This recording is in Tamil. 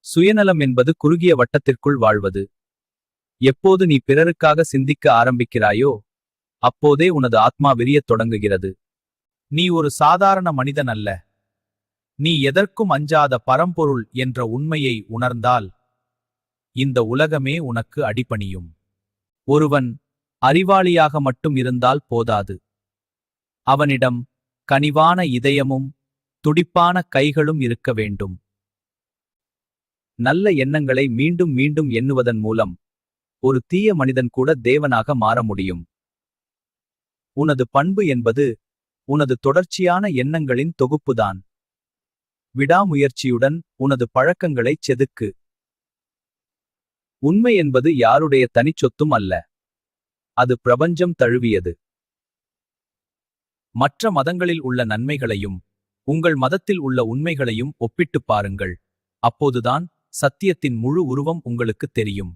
சுயநலம் என்பது குறுகிய வட்டத்திற்குள் வாழ்வது. எப்போது நீ பிறருக்காக சிந்திக்க ஆரம்பிக்கிறாயோ அப்போதே உனது ஆத்மா விரியத் தொடங்குகிறது. நீ ஒரு சாதாரண மனிதன் அல்ல. நீ எதற்கும் அஞ்சாத பரம்பொருள் என்ற உண்மையை உணர்ந்தால் இந்த உலகமே உனக்கு அடிபணியும். ஒருவன் அறிவாளியாக மட்டும் இருந்தால் போதாது. அவனிடம் கனிவான இதயமும் துடிப்பான கைகளும் இருக்க வேண்டும். நல்ல எண்ணங்களை மீண்டும் மீண்டும் எண்ணுவதன் மூலம் ஒரு தீய மனிதன் கூட தேவனாக மாற முடியும். உனது பண்பு என்பது உனது தொடர்ச்சியான எண்ணங்களின் தொகுப்புதான். விடாமுயற்சியுடன் உனது பழக்கங்களைச் செதுக்கு. உண்மை என்பது யாருடைய தனிச்சொத்தும் அல்ல. அது பிரபஞ்சம் தழுவியது. மற்ற மதங்களில் உள்ள நன்மைகளையும் உங்கள் மதத்தில் உள்ள உண்மைகளையும் ஒப்பிட்டுப் பாருங்கள். அப்போதுதான் சத்தியத்தின் முழு உருவம் உங்களுக்கு தெரியும்.